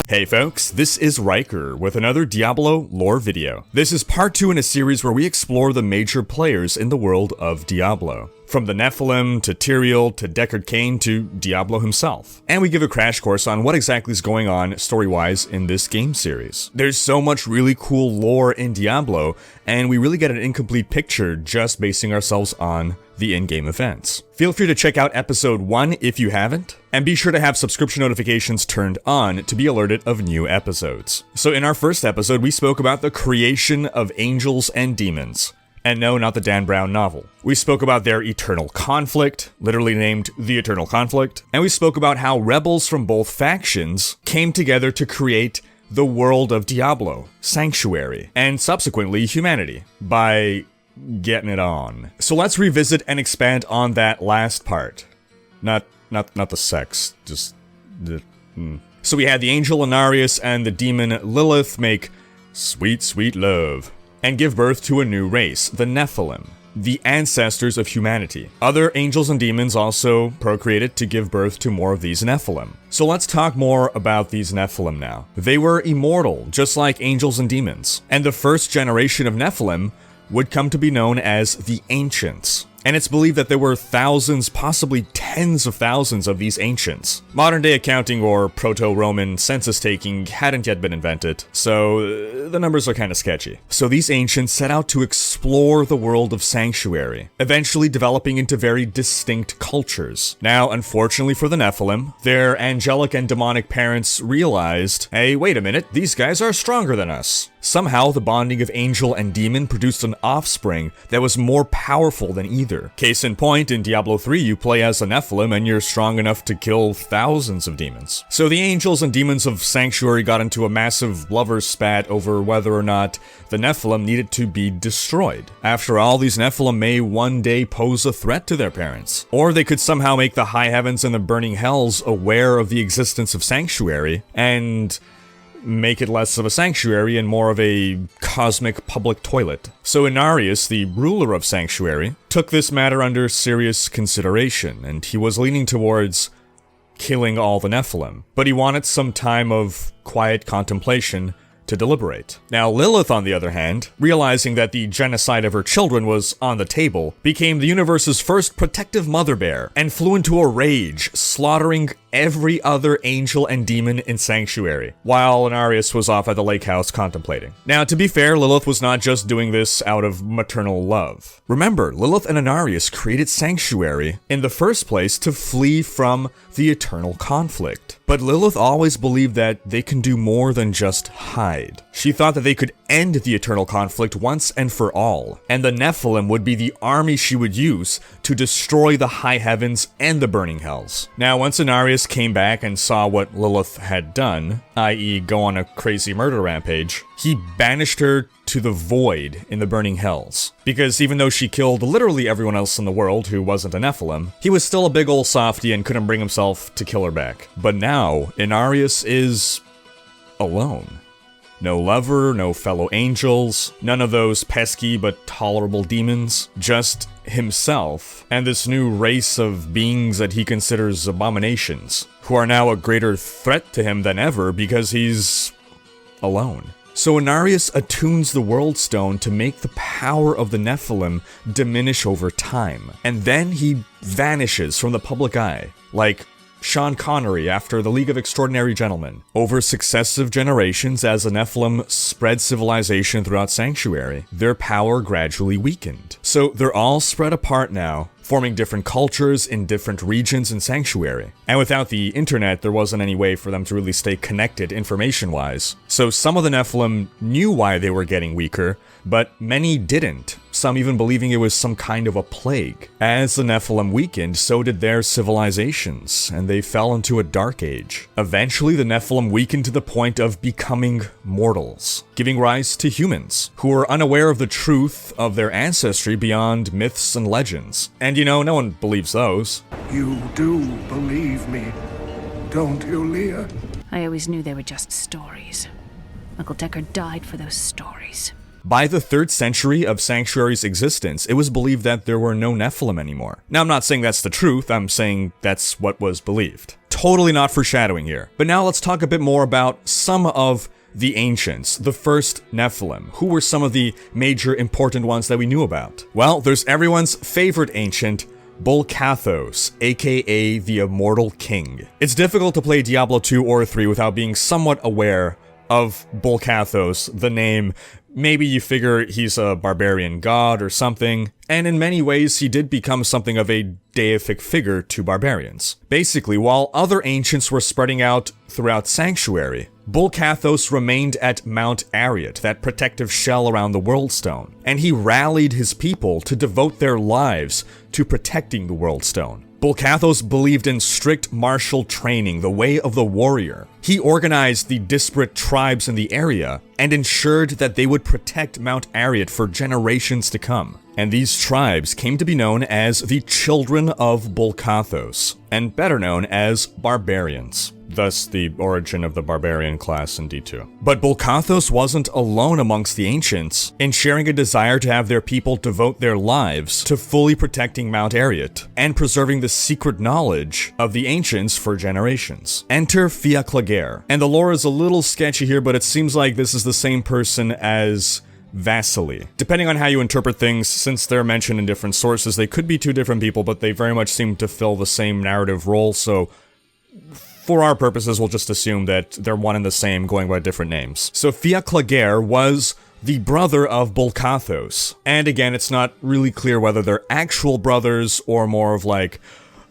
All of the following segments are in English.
Hey folks, this is Rhykker with another Diablo lore video. This is part 2 in a series where we explore the major players in the world of Diablo. From the Nephilim, to Tyrael, to Deckard Cain, to Diablo himself. And we give a crash course on what exactly is going on story-wise in this game series. There's so much really cool lore in Diablo, and we really get an incomplete picture just basing ourselves on the in-game events. Feel free to check out episode 1 if you haven't, and be sure to have subscription notifications turned on to be alerted of new episodes. So in our first episode, we spoke about the creation of angels and demons. And no, not the Dan Brown novel. We spoke about their eternal conflict, literally named the Eternal Conflict, and we spoke about how rebels from both factions came together to create the world of Diablo, Sanctuary, and subsequently humanity, by getting it on. So let's revisit and expand on that last part. Not the sex, just the... So we had the angel Inarius and the demon Lilith make sweet, sweet love, and give birth to a new race, the Nephilim, the ancestors of humanity. Other angels and demons also procreated to give birth to more of these Nephilim. So let's talk more about these Nephilim now. They were immortal, just like angels and demons, and the first generation of Nephilim would come to be known as the Ancients. And it's believed that there were thousands, possibly tens of thousands of these ancients. Modern-day accounting or proto-Roman census-taking hadn't yet been invented, so the numbers are kind of sketchy. So these ancients set out to explore the world of Sanctuary, eventually developing into very distinct cultures. Now, unfortunately for the Nephilim, their angelic and demonic parents realized, hey, wait a minute, these guys are stronger than us. Somehow, the bonding of angel and demon produced an offspring that was more powerful than either. Case in point, in Diablo 3, you play as a Nephilim and you're strong enough to kill thousands of demons. So the angels and demons of Sanctuary got into a massive lover's spat over whether or not the Nephilim needed to be destroyed. After all, these Nephilim may one day pose a threat to their parents. Or they could somehow make the high heavens and the burning hells aware of the existence of Sanctuary, and make it less of a sanctuary and more of a cosmic public toilet. So Inarius, the ruler of Sanctuary, took this matter under serious consideration, and he was leaning towards killing all the Nephilim. But he wanted some time of quiet contemplation to deliberate. Now Lilith, on the other hand, realizing that the genocide of her children was on the table, became the universe's first protective mother bear, and flew into a rage, slaughtering every other angel and demon in Sanctuary, while Inarius was off at the lake house contemplating. Now, to be fair, Lilith was not just doing this out of maternal love. Remember, Lilith and Inarius created Sanctuary in the first place to flee from the eternal conflict. But Lilith always believed that they can do more than just hide. She thought that they could end the eternal conflict once and for all, and the Nephilim would be the army she would use to destroy the high heavens and the burning hells. Now, once Inarius came back and saw what Lilith had done, i.e. go on a crazy murder rampage, he banished her to the void in the burning hells. Because even though she killed literally everyone else in the world who wasn't a Nephilim, he was still a big ol' softy and couldn't bring himself to kill her back. But now, Inarius is alone. No lover, no fellow angels, none of those pesky but tolerable demons, just himself and this new race of beings that he considers abominations, who are now a greater threat to him than ever because he's alone. So Inarius attunes the World Stone to make the power of the Nephilim diminish over time, and then he vanishes from the public eye, like Sean Connery after the League of Extraordinary Gentlemen. Over successive generations, as the Nephilim spread civilization throughout Sanctuary, their power gradually weakened. So they're all spread apart now, forming different cultures in different regions in Sanctuary. And without the internet, there wasn't any way for them to really stay connected information-wise. So some of the Nephilim knew why they were getting weaker, but many didn't, some even believing it was some kind of a plague. As the Nephilim weakened, so did their civilizations, and they fell into a dark age. Eventually, the Nephilim weakened to the point of becoming mortals, giving rise to humans, who were unaware of the truth of their ancestry beyond myths and legends. And you know, no one believes those. You do believe me, don't you, Leah? I always knew they were just stories. Uncle Deckard died for those stories. By the 3rd century of Sanctuary's existence, it was believed that there were no Nephilim anymore. Now, I'm not saying that's the truth, I'm saying that's what was believed. totally not foreshadowing here. But now let's talk a bit more about some of the ancients, the first Nephilim. Who were some of the major important ones that we knew about? Well, there's everyone's favorite ancient, Bul-Kathos, aka the Immortal King. It's difficult to play Diablo 2 or 3 without being somewhat aware of Bul-Kathos, the name. Maybe you figure he's a barbarian god or something, and in many ways he did become something of a deific figure to barbarians. Basically, while other ancients were spreading out throughout Sanctuary, Bul-Kathos remained at Mount Arreat, that protective shell around the Worldstone, and he rallied his people to devote their lives to protecting the Worldstone. Bul-Kathos believed in strict martial training, the way of the warrior. He organized the disparate tribes in the area and ensured that they would protect Mount Arreat for generations to come. And these tribes came to be known as the Children of Bul-Kathos, and better known as barbarians. Thus the origin of the barbarian class in D2. But Bul-Kathos wasn't alone amongst the ancients in sharing a desire to have their people devote their lives to fully protecting Mount Arreat and preserving the secret knowledge of the ancients for generations. Enter Fiacla-Gear. And the lore is a little sketchy here, but it seems like this is the same person as Vasily. Depending on how you interpret things, since they're mentioned in different sources, they could be two different people, but they very much seem to fill the same narrative role, so for our purposes, we'll just assume that they're one and the same, going by different names. So Fiacla-Gear was the brother of Bul-Kathos. And again, it's not really clear whether they're actual brothers or more of like,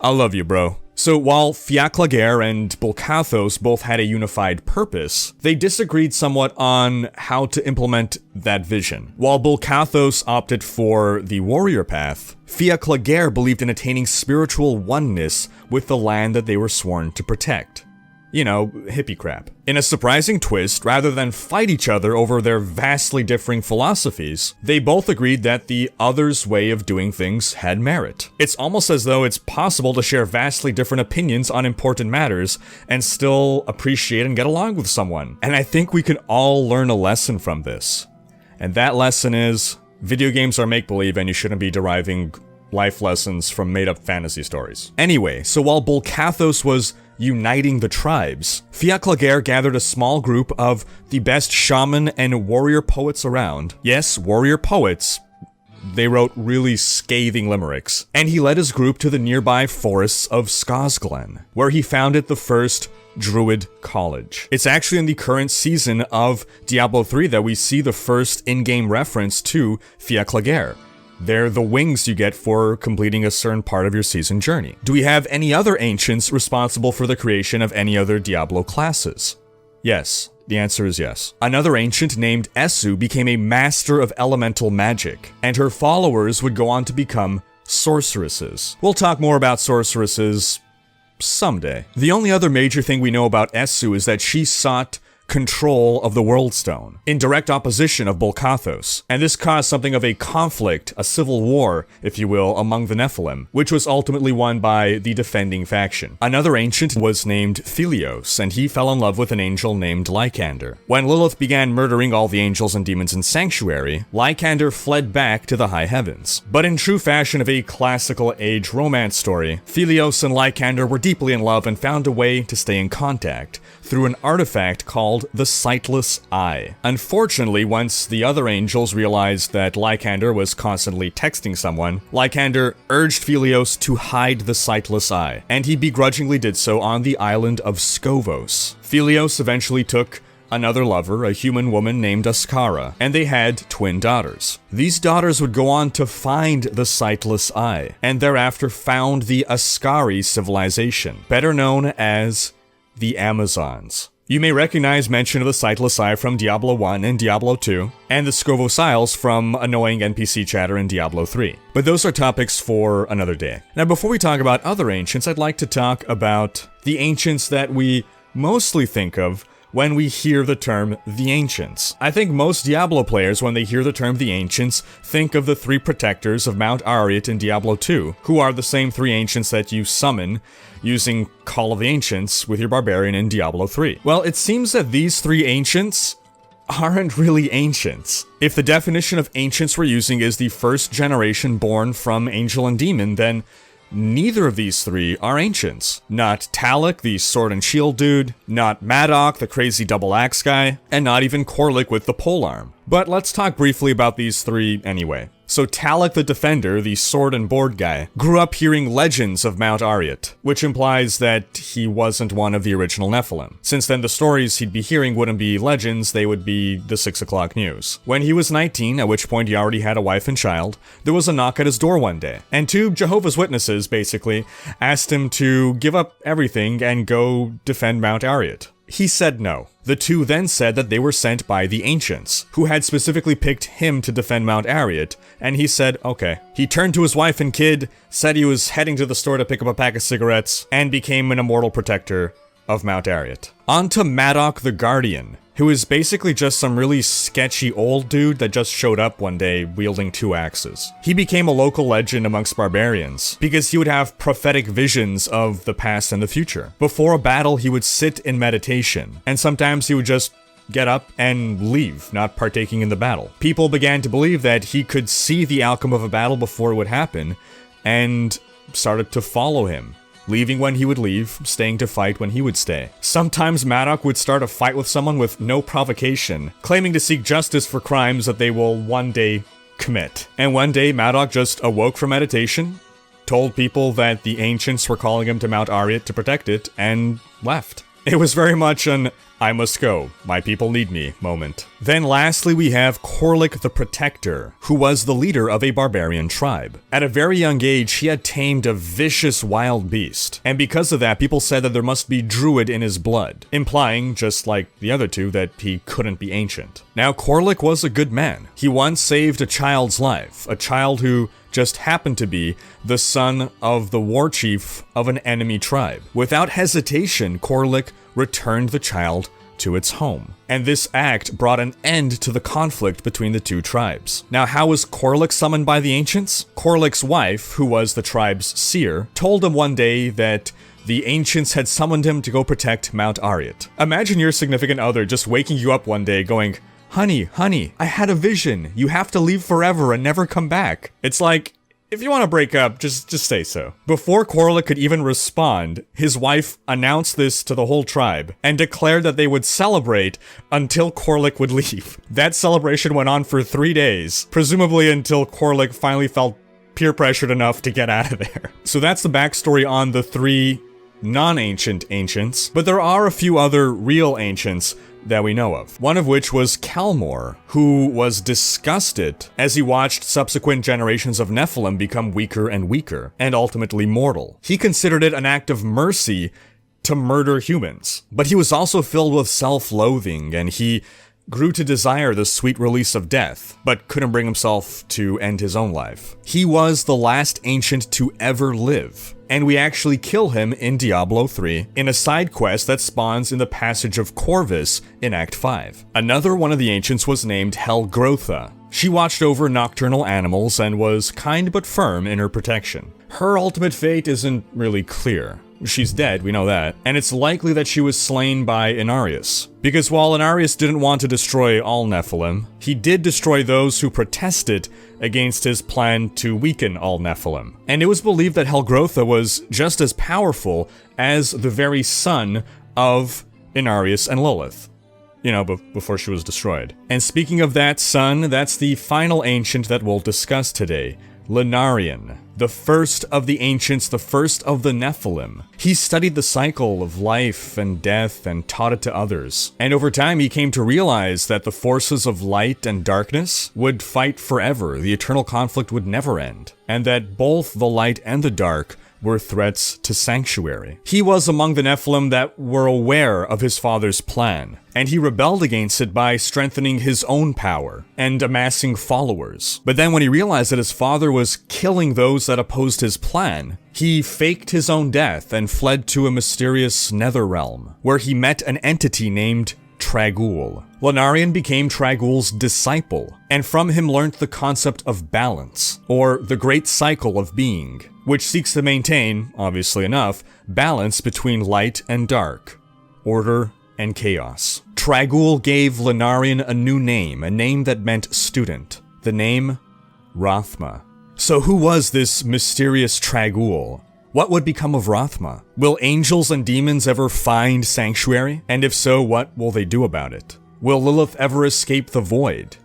I love you, bro. So while Fiacla-Gear and Bul-Kathos both had a unified purpose, they disagreed somewhat on how to implement that vision. While Bul-Kathos opted for the warrior path, Fiacla-Gear believed in attaining spiritual oneness with the land that they were sworn to protect. You know, hippie crap. In a surprising twist, rather than fight each other over their vastly differing philosophies, they both agreed that the other's way of doing things had merit. It's almost as though it's possible to share vastly different opinions on important matters and still appreciate and get along with someone. And I think we can all learn a lesson from this. And that lesson is, video games are make-believe and you shouldn't be deriving life lessons from made-up fantasy stories. Anyway, so while Bul-Kathos was uniting the tribes, Fiacla-Gear gathered a small group of the best shaman and warrior poets around. Yes, warrior poets. They wrote really scathing limericks. And he led his group to the nearby forests of Skosglen, where he founded the first Druid College. It's actually in the current season of Diablo 3 that we see the first in-game reference to Fiacla-Gear. They're the wings you get for completing a certain part of your season journey. Do we have any other ancients responsible for the creation of any other Diablo classes? Yes. The answer is yes. Another ancient named Essu became a master of elemental magic, and her followers would go on to become sorceresses. We'll talk more about sorceresses someday. The only other major thing we know about Essu is that she sought control of the Worldstone, in direct opposition of Bul-Kathos, and this caused something of a conflict, a civil war, if you will, among the Nephilim, which was ultimately won by the defending faction. Another ancient was named Philios, and he fell in love with an angel named Lycander. When Lilith began murdering all the angels and demons in Sanctuary, Lycander fled back to the high heavens. But in true fashion of a classical age romance story, Philios and Lycander were deeply in love and found a way to stay in contact through an artifact called the Sightless Eye. Unfortunately, once the other angels realized that Lycander was constantly texting someone, Lycander urged Philios to hide the Sightless Eye, and he begrudgingly did so on the island of Scovos. Philios eventually took another lover, a human woman named Askara, and they had twin daughters. These daughters would go on to find the Sightless Eye, and thereafter found the Askari civilization, better known as the Amazons. You may recognize mention of the Sightless Eye from Diablo 1 and Diablo 2, and the Scovos Isles from annoying NPC chatter in Diablo 3. But those are topics for another day. Now, before we talk about other ancients, I'd like to talk about the ancients that we mostly think of when we hear the term the Ancients. I think most Diablo players, when they hear the term the Ancients, think of the three protectors of Mount Arreat in Diablo 2, who are the same three ancients that you summon using Call of the Ancients with your barbarian in Diablo 3. Well, it seems that these three ancients aren't really ancients. If the definition of ancients we're using is the first generation born from angel and demon, then neither of these three are ancients. Not Talik, the sword and shield dude, not Madoc, the crazy double axe guy, and not even Korlik with the polearm. But let's talk briefly about these three anyway. So Talik the Defender, the sword and board guy, grew up hearing legends of Mount Arreat, which implies that he wasn't one of the original Nephilim. Since then the stories he'd be hearing wouldn't be legends, they would be the 6 o'clock news. When he was 19, at which point he already had a wife and child, there was a knock at his door one day, and two Jehovah's Witnesses, basically, asked him to give up everything and go defend Mount Arreat. He said no. The two then said that they were sent by the Ancients, who had specifically picked him to defend Mount Arreat, and he said okay. He turned to his wife and kid, said he was heading to the store to pick up a pack of cigarettes, and became an immortal protector of Mount Arreat. On to Madoc the Guardian, who is basically just some really sketchy old dude that just showed up one day wielding 2 axes. He became a local legend amongst barbarians because he would have prophetic visions of the past and the future. Before a battle, he would sit in meditation, and sometimes he would just get up and leave, not partaking in the battle. People began to believe that he could see the outcome of a battle before it would happen, and started to follow him. Leaving when he would leave, staying to fight when he would stay. Sometimes Madoc would start a fight with someone with no provocation, claiming to seek justice for crimes that they will one day commit. And one day Madoc just awoke from meditation, told people that the Ancients were calling him to Mount Arreat to protect it, and left. It was very much an I must go, my people need me moment. Then lastly we have Korlik the Protector, who was the leader of a barbarian tribe. At a very young age, he had tamed a vicious wild beast, and because of that, people said that there must be druid in his blood, implying, just like the other two, that he couldn't be ancient. Now Korlik was a good man. He once saved a child's life, a child who just happened to be the son of the war chief of an enemy tribe. Without hesitation, Korlik returned the child to its home. And this act brought an end to the conflict between the two tribes. Now, how was Korlik summoned by the Ancients? Korlik's wife, who was the tribe's seer, told him one day that the Ancients had summoned him to go protect Mount Arreat. Imagine your significant other just waking you up one day going, honey, I had a vision. You have to leave forever and never come back. It's like, if you want to break up, just say so. Before Korlik could even respond, his wife announced this to the whole tribe and declared that they would celebrate until Korlik would leave. That celebration went on for 3 days, presumably until Korlik finally felt peer pressured enough to get out of there. So that's the backstory on the 3 non-ancient ancients, but there are a few other real ancients that we know of. One of which was Calmor, who was disgusted as he watched subsequent generations of Nephilim become weaker and weaker, and ultimately mortal. He considered it an act of mercy to murder humans, but he was also filled with self-loathing, and he grew to desire the sweet release of death, but couldn't bring himself to end his own life. He was the last ancient to ever live, and we actually kill him in Diablo 3 in a side quest that spawns in the Passage of Corvus in Act 5. Another one of the ancients was named Helgrotha. She watched over nocturnal animals and was kind but firm in her protection. Her ultimate fate isn't really clear. She's dead, we know that, and it's likely that she was slain by Inarius. Because while Inarius didn't want to destroy all Nephilim, he did destroy those who protested against his plan to weaken all Nephilim. And it was believed that Helgrotha was just as powerful as the very son of Inarius and Lilith. You know, before she was destroyed. And speaking of that son, that's the final ancient that we'll discuss today. Lunarian, the first of the ancients, the first of the Nephilim. He studied the cycle of life and death and taught it to others. And over time he came to realize that the forces of light and darkness would fight forever, the eternal conflict would never end, and that both the light and the dark were threats to sanctuary. He was among the Nephilim that were aware of his father's plan, and he rebelled against it by strengthening his own power and amassing followers. But then when he realized that his father was killing those that opposed his plan, he faked his own death and fled to a mysterious nether realm, where he met an entity named Trag'Oul. Lunarian became Trag'Oul's disciple, and from him learned the concept of balance, or the great cycle of being, which seeks to maintain, obviously enough, balance between light and dark, order and chaos. Trag'Oul gave Lunarian a new name, a name that meant student, the name Rathma. So who was this mysterious Trag'Oul? What would become of Rathma? Will angels and demons ever find sanctuary? And if so, what will they do about it? Will Lilith ever escape the void?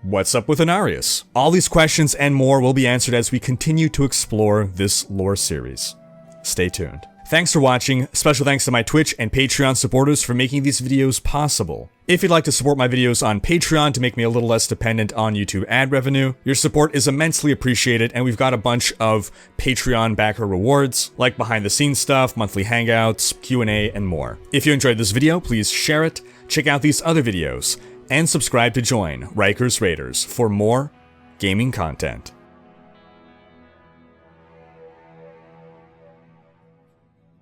What's up with Inarius? All these questions and more will be answered as we continue to explore this lore series. Stay tuned. Thanks for watching. Special thanks to my Twitch and Patreon supporters for making these videos possible. If you'd like to support my videos on Patreon to make me a little less dependent on YouTube ad revenue, your support is immensely appreciated, and we've got a bunch of Patreon backer rewards, like behind the scenes stuff, monthly hangouts, Q&A, and more. If you enjoyed this video, please share it, check out these other videos, and subscribe to join Rhykker's Raiders for more gaming content.